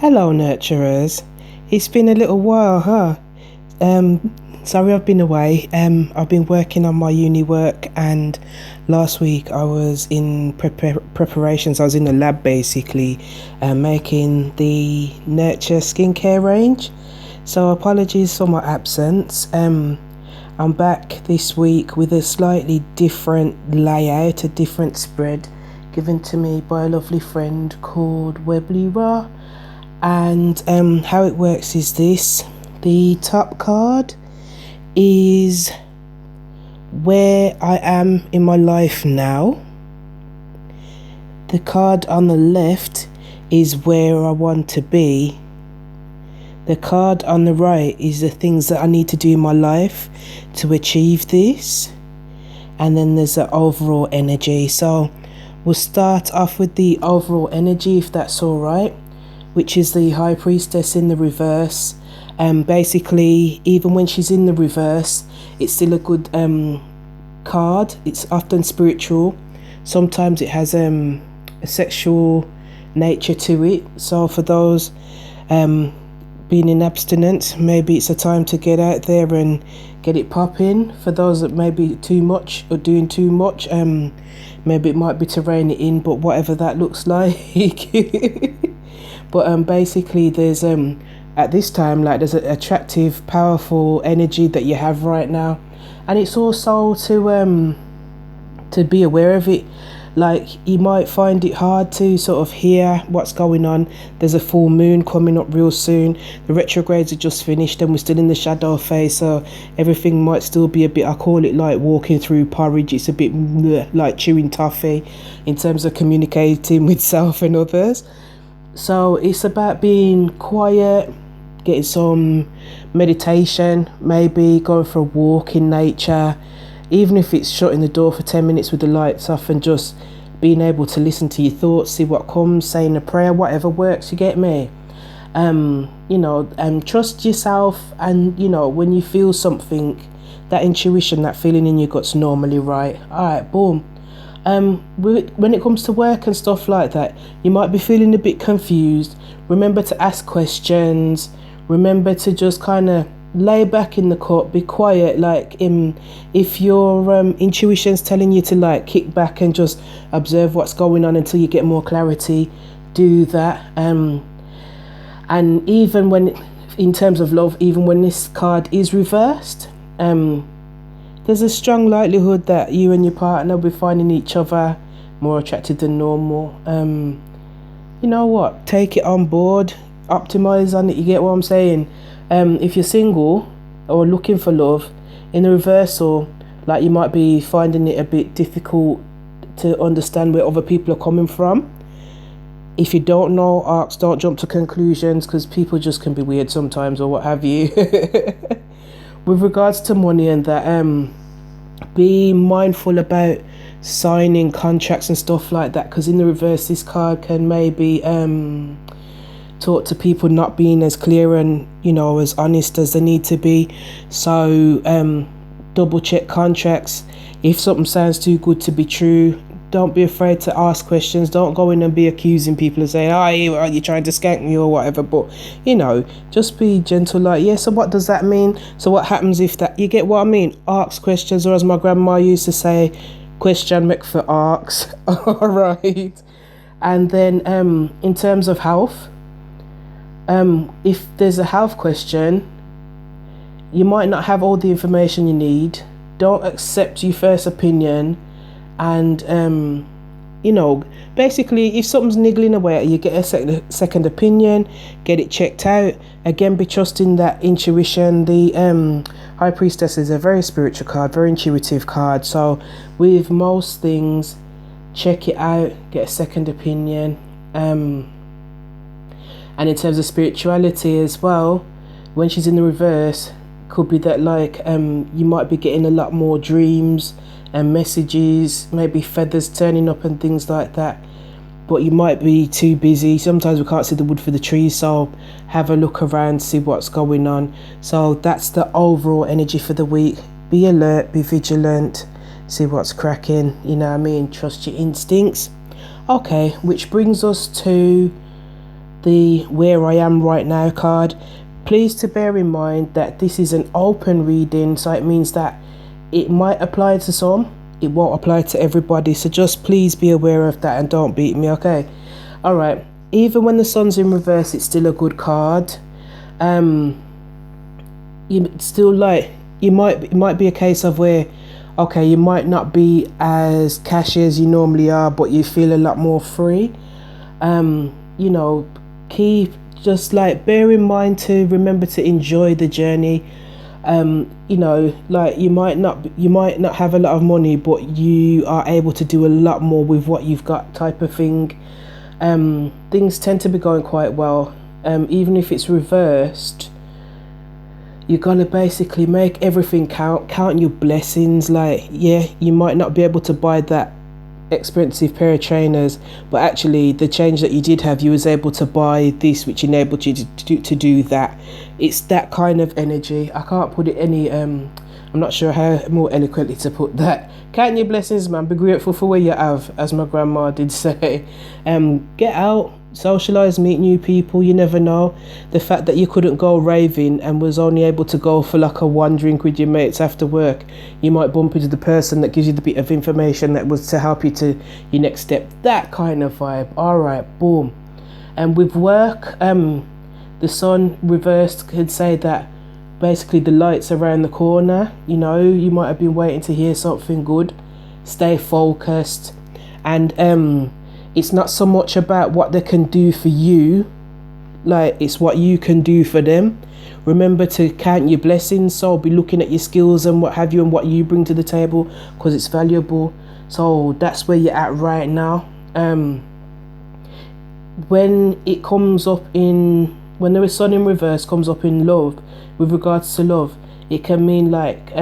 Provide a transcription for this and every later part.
Hello, nurturers. It's been a little while, huh? Sorry I've been away. I've been working on my uni work, and last week I was in preparations. I was in the lab basically, making the Nurture skincare range. So apologies for my absence. I'm back this week with a slightly different layout, a different spread given to me by a lovely friend called Webley Raw. And how it works is this: the top card is where I am in my life now. The card on the left is where I want to be. The card on the right is the things that I need to do in my life to achieve this. And then there's the overall energy. So we'll start off with the overall energy, if that's all right, which is the High Priestess in the reverse. Basically, even when she's in the reverse, it's still a good card. It's often spiritual. Sometimes it has a sexual nature to it. So for those being in abstinence, maybe it's a time to get out there and get it popping. For those that may be too much or doing too much, maybe it might be to rein it in, but whatever that looks like. But basically there's at this time, like, there's an attractive, powerful energy that you have right now, and it's also to be aware of it. Like, you might find it hard to sort of hear what's going on. There's a full moon coming up real soon. The retrogrades are just finished and we're still in the shadow phase, so everything might still be a bit, I call it like walking through porridge. It's a bit like chewing toffee in terms of communicating with self and others. So it's about being quiet, getting some meditation, maybe going for a walk in nature, even if it's shutting the door for 10 minutes with the lights off and just being able to listen to your thoughts, see what comes, saying a prayer, whatever works, you get me? Trust yourself, and, when you feel something, that intuition, that feeling in your gut's normally right. All right, boom. When it comes to work and stuff like that, you might be feeling a bit confused. Remember to ask questions. Remember to just kind of lay back in the cut, be quiet. Like, if your intuition's telling you to, like, kick back and just observe what's going on until you get more clarity, do that. And even when, in terms of love, even when this card is reversed, there's a strong likelihood that you and your partner will be finding each other more attractive than normal. You know what? Take it on board. Optimize on it. You get what I'm saying? If you're single or looking for love, in the reversal, like, you might be finding it a bit difficult to understand where other people are coming from. If you don't know, ask, don't jump to conclusions, because people just can be weird sometimes, or what have you. With regards to money and that, be mindful about signing contracts and stuff like that, because in the reverse, this card can maybe talk to people not being as clear and, as honest as they need to be. So double check contracts. If something sounds too good to be true, don't be afraid to ask questions. Don't go in and be accusing people and saying, are you trying to skank me or whatever? But, just be gentle, like, yeah, so what does that mean? So what happens if that, you get what I mean? Ask questions, or as my grandma used to say, question make for ask. All right. And then in terms of health, if there's a health question, you might not have all the information you need. Don't accept your first opinion. And basically, if something's niggling away, you get a second opinion, get it checked out. Again, be trusting that intuition. The High Priestess is a very spiritual card, very intuitive card. So with most things, check it out, get a second opinion. And in terms of spirituality as well, when she's in the reverse, could be that, like, you might be getting a lot more dreams and messages, maybe feathers turning up and things like that, but you might be too busy. Sometimes we can't see the wood for the trees, so have a look around, see what's going on. So that's the overall energy for the week. Be alert, be vigilant, see what's cracking, trust your instincts. Okay, which brings us to the where I am right now card, please to bear in mind that this is an open reading, so it means that it might apply to some, it won't apply to everybody, so just please be aware of that and don't beat me, okay? All right, even when the sun's in reverse, it's still a good card. You still like, it might be a case of where, okay, you might not be as cashy as you normally are, but you feel a lot more free. You know, keep just like bear in mind to remember to enjoy the journey. You know, like you might not have a lot of money, but you are able to do a lot more with what you've got, type of thing. Things tend to be going quite well. Even if it's reversed, you gotta basically make everything count your blessings. Like, yeah, you might not be able to buy that expensive pair of trainers, but actually the change that you did have, you was able to buy this, which enabled you to do that. It's that kind of energy. I can't put it any I'm not sure how more eloquently to put that. Count your blessings, man. Be grateful for where you have, as my grandma did say. Get out, socialise, meet new people. You never know. The fact that you couldn't go raving and was only able to go for like a one drink with your mates after work, you might bump into the person that gives you the bit of information that was to help you to your next step. That kind of vibe. All right, boom. And with work, the sun reversed could say that basically the light's around the corner. You know, you might have been waiting to hear something good. Stay focused. And it's not so much about what they can do for you, like it's what you can do for them. Remember to count your blessings, so be looking at your skills and what have you and what you bring to the table, because it's valuable. So that's where you're at right now. When it comes up in, when the sun in reverse comes up in love, with regards to love, it can mean like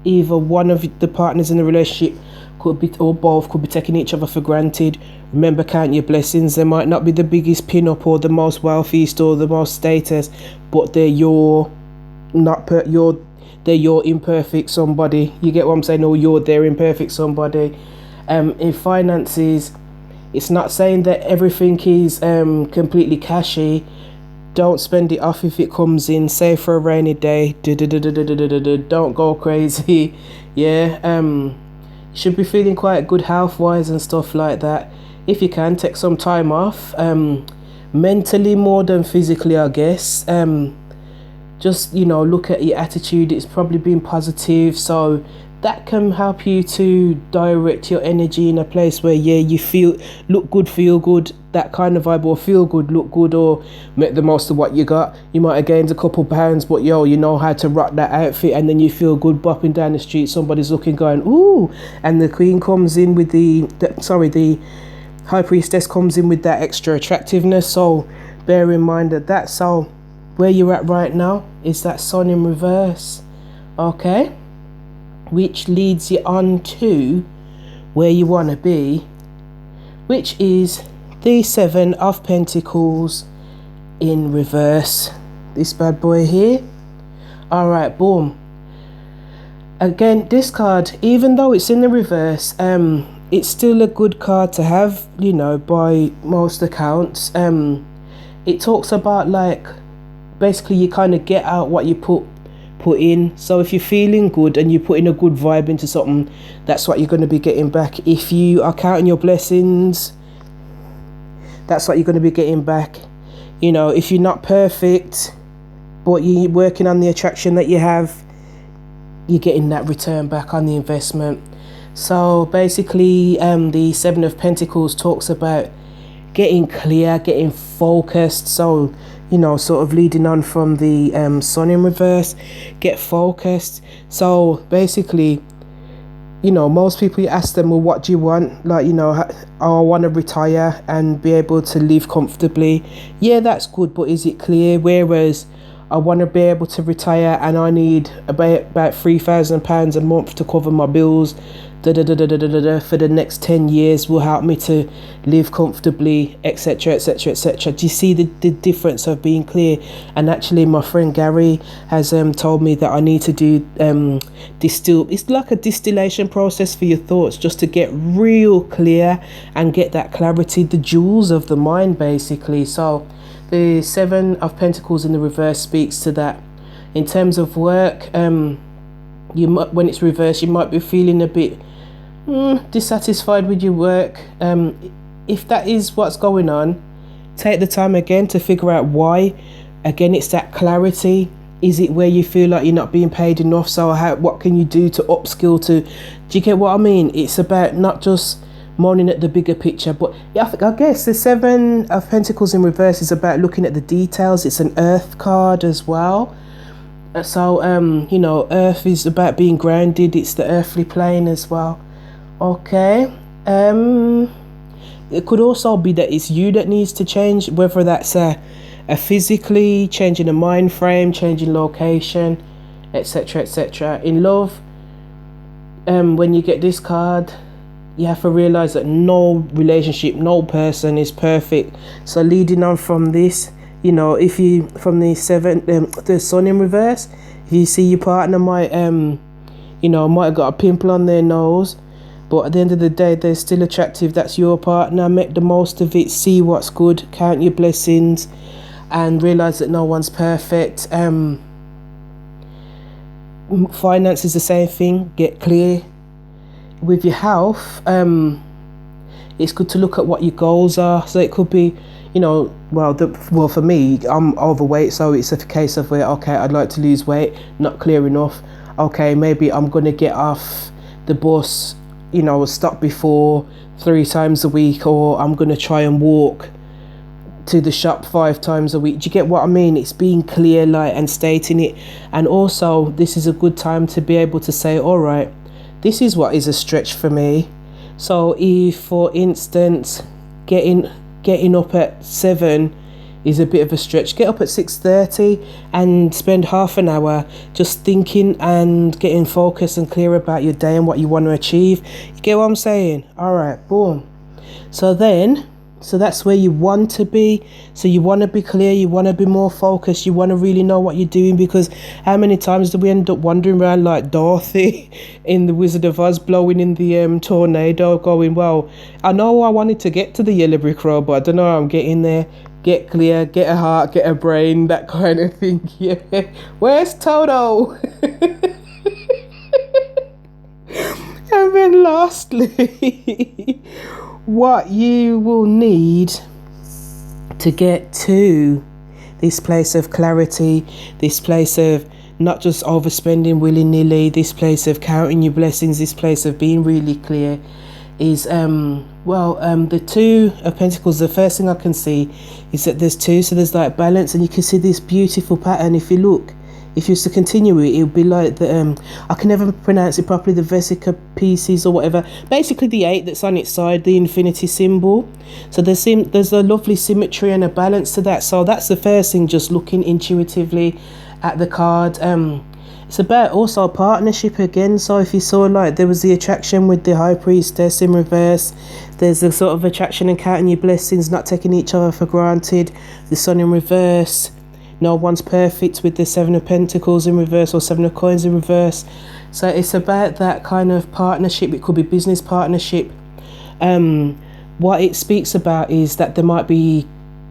either one of the partners in the relationship could be, or both could be taking each other for granted. Remember, count your blessings. They might not be the biggest pin-up or the most wealthiest or the most status, but they're your they're your imperfect somebody. You get what I'm saying? Or you're their imperfect somebody. In finances, it's not saying that everything is completely cashy. Don't spend it off if it comes in. Save for a rainy day. Don't go crazy. Yeah. Should be feeling quite good health wise and stuff like that. If you can, take some time off, mentally more than physically, I guess. Just, you know, look at your attitude. It's probably been positive, so that can help you to direct your energy in a place where, yeah, you look good, that kind of vibe, or feel good, look good, or make the most of what you got. You might have gained a couple pounds, but yo, you know how to rock that outfit, and then you feel good bopping down the street. Somebody's looking, going, ooh, and the queen comes in with the high priestess comes in with that extra attractiveness. So bear in mind that. So where you're at right now is that sun in reverse, okay, which leads you on to where you want to be, which is the 7 of Pentacles in reverse, this bad boy here. All right, boom. Again, this card, even though it's in the reverse, it's still a good card to have, you know, by most accounts. It talks about, like, basically you kind of get out what you put in. So if you're feeling good and you put in a good vibe into something, that's what you're going to be getting back. If you are counting your blessings, that's what you're going to be getting back. You know, if you're not perfect, but you're working on the attraction that you have, you're getting that return back on the investment. So basically, the 7 of Pentacles talks about getting clear, getting focused. So, you know, sort of leading on from the sun in reverse, get focused. So basically, you know, most people, you ask them, well, what do you want? Like, you know, I want to retire and be able to live comfortably. Yeah, that's good, but is it clear? Whereas I want to be able to retire and I need about £3,000 a month to cover my bills. for the next 10 years will help me to live comfortably, etc, etc, etc. Do you see the difference of being clear? And actually my friend Gary has told me that I need to do it's like a distillation process for your thoughts, just to get real clear and get that clarity, the jewels of the mind basically. So the Seven of Pentacles in the reverse speaks to that. In terms of work, you might, when it's reversed, you might be feeling a bit dissatisfied with your work. If that is what's going on, take the time again to figure out why. Again, it's that clarity. Is it where you feel like you're not being paid enough? So what can you do to upskill to, do you get what I mean? It's about not just moaning at the bigger picture, but yeah, I guess the Seven of Pentacles in reverse is about looking at the details. It's an earth card as well. So you know, earth is about being grounded. It's the earthly plane as well. Okay. It could also be that it's you that needs to change, whether that's a physically changing a mind frame, changing location, etc, etc. In love, when you get this card, you have to realize that no relationship, no person is perfect. So leading on from this, you know, if you, from the the Sun in reverse, if you see your partner might you know, might have got a pimple on their nose, but at the end of the day they're still attractive. That's your partner. Make the most of it, see what's good, count your blessings, and realize that no one's perfect. Finance is the same thing. Get clear. With your health, it's good to look at what your goals are. So it could be, you know, well for me, I'm overweight, so it's a case of where, okay, I'd like to lose weight, not clear enough. Okay, maybe I'm gonna get off the bus, you know, stop before 3 times a week, or I'm gonna try and walk to the shop 5 times a week. Do you get what I mean? It's being clear, like, and stating it. And also, this is a good time to be able to say, all right, this is what is a stretch for me. So if, for instance, getting up at 7 is a bit of a stretch, get up at 6:30 and spend half an hour just thinking and getting focused and clear about your day and what you want to achieve. You get what I'm saying? All right, boom. So that's where you want to be. So you want to be clear, you want to be more focused, you want to really know what you're doing, because how many times do we end up wandering around like Dorothy in The Wizard of Oz, blowing in the tornado, going, well, I know I wanted to get to the yellow brick road, but I don't know how I'm getting there. Get clear, get a heart, get a brain, that kind of thing. Yeah. Where's Toto? And then lastly, what you will need to get to this place of clarity, this place of not just overspending willy-nilly, this place of counting your blessings, this place of being really clear, is the Two of Pentacles. The first thing I can see is that there's 2, so there's like balance, and you can see this beautiful pattern. If you look, if you was to continue it, it would be like the I can never pronounce it properly, the Vesica Pisces or whatever, basically the 8 that's on its side, the infinity symbol. So there's a lovely symmetry and a balance to that. So that's the first thing, just looking intuitively at the card. It's about also partnership again. So if you saw, like, there was the attraction with the High Priestess in reverse, there's a sort of attraction and counting your blessings, not taking each other for granted. The Sun in reverse, no one's perfect with the 7 of Pentacles in reverse, or 7 of Coins in reverse. So it's about that kind of partnership. It could be business partnership. What it speaks about is that there might be,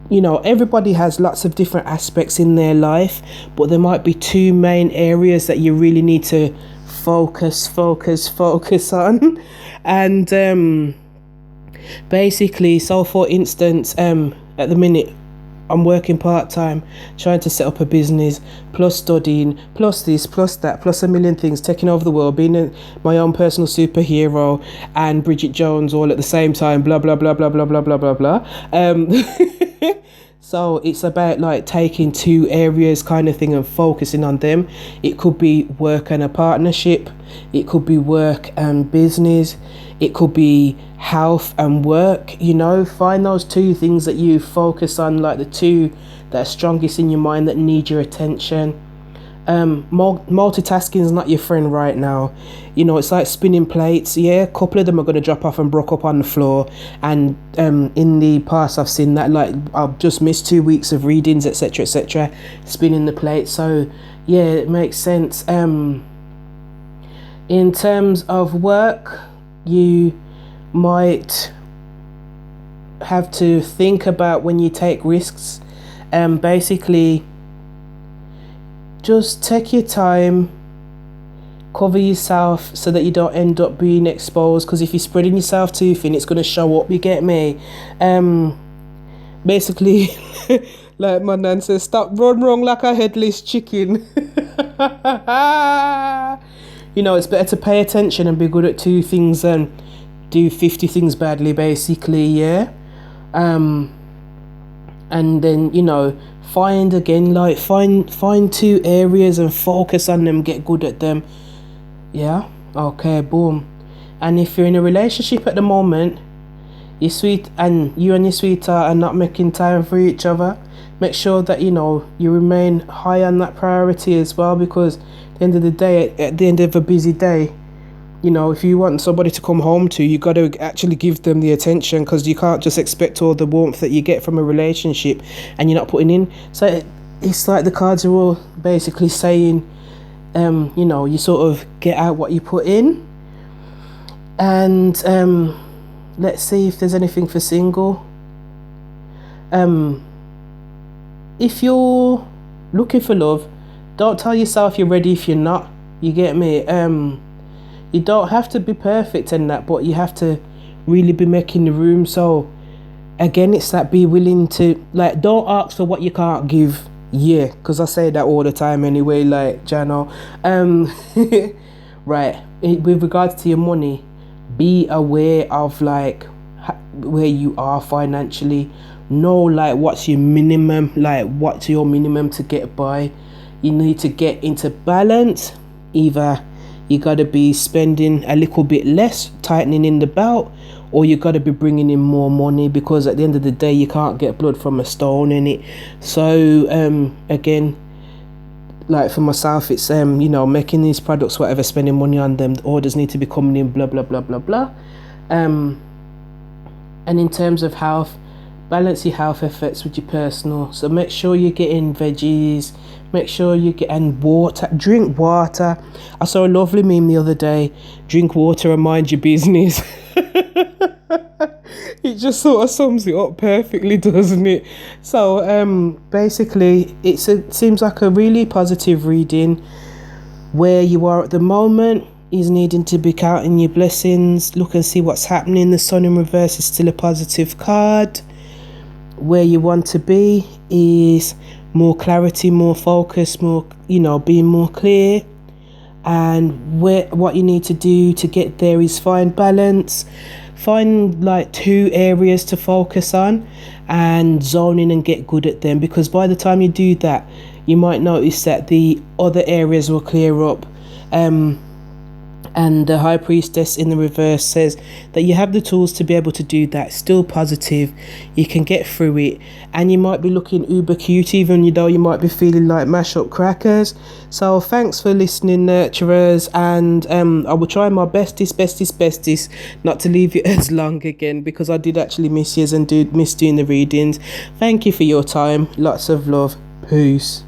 you know, everybody has lots of different aspects in their life, but there might be 2 main areas that you really need to focus on. And basically, so for instance, at the minute, I'm working part-time, trying to set up a business, plus studying, plus this, plus that, plus a million things, taking over the world, being my own personal superhero and Bridget Jones all at the same time, blah, blah, blah, blah, blah, blah, blah, blah, blah. So it's about like taking 2 areas kind of thing and focusing on them. It could be work and a partnership. It could be work and business. It could be health and work. You know, find those 2 things that you focus on, like the 2 that are strongest in your mind that need your attention. Multitasking is not your friend right now. It's like spinning plates. Yeah, a couple of them are going to drop off and broke up on the floor. And in the past, I've seen that, like, I've just missed 2 weeks of readings, etc., etc., spinning the plate. So yeah, it makes sense. In terms of work, you might have to think about when you take risks. Basically, just take your time, cover yourself so that you don't end up being exposed, because if you're spreading yourself too thin, it's going to show up, you get me? Basically, like my nan says, stop run wrong like a headless chicken. It's better to pay attention and be good at 2 things than do 50 things badly, basically, yeah? And then, find 2 areas and focus on them, get good at them. Yeah, okay, boom. And if you're in a relationship at the moment, you and your sweetheart are not making time for each other, make sure that you remain high on that priority as well, because at the end of the day, at the end of a busy day, if you want somebody to come home to, you got to actually give them the attention, because you can't just expect all the warmth that you get from a relationship and you're not putting in. So it's like the cards are all basically saying, you sort of get out what you put in. And let's see if there's anything for single. If you're looking for love, don't tell yourself you're ready if you're not. You get me? You don't have to be perfect in that, but you have to really be making the room. So again, it's like, be willing to, like, don't ask for what you can't give. Yeah, because I say that all the time anyway, like, Jano. Right, with regards to your money, be aware of, like, where you are financially. Know, like, what's your minimum to get by. You need to get into balance. Either you got to be spending a little bit less, tightening in the belt, or you got to be bringing in more money, because at the end of the day, you can't get blood from a stone in it. So again, like for myself, it's making these products, whatever, spending money on them, the orders need to be coming in, blah blah blah blah blah. And in terms of health, balance your health efforts with your personal. So make sure you're getting veggies, make sure you're getting water, drink water. I saw a lovely meme the other day, drink water and mind your business. It just sort of sums it up perfectly, doesn't it? So basically, it seems like a really positive reading. Where you are at the moment is needing to be counting your blessings. Look and see what's happening. The Sun in reverse is still a positive card. Where you want to be is more clarity, more focus, more, being more clear. And what you need to do to get there is find balance. Find like 2 areas to focus on and zone in and get good at them, because by the time you do that, you might notice that the other areas will clear up. And the High Priestess in the reverse says that you have the tools to be able to do that. Still positive. You can get through it. And you might be looking uber cute, even though you might be feeling like mash up crackers. So thanks for listening, nurturers. And I will try my bestest not to leave you as long again, because I did actually miss you and miss doing the readings. Thank you for your time. Lots of love. Peace.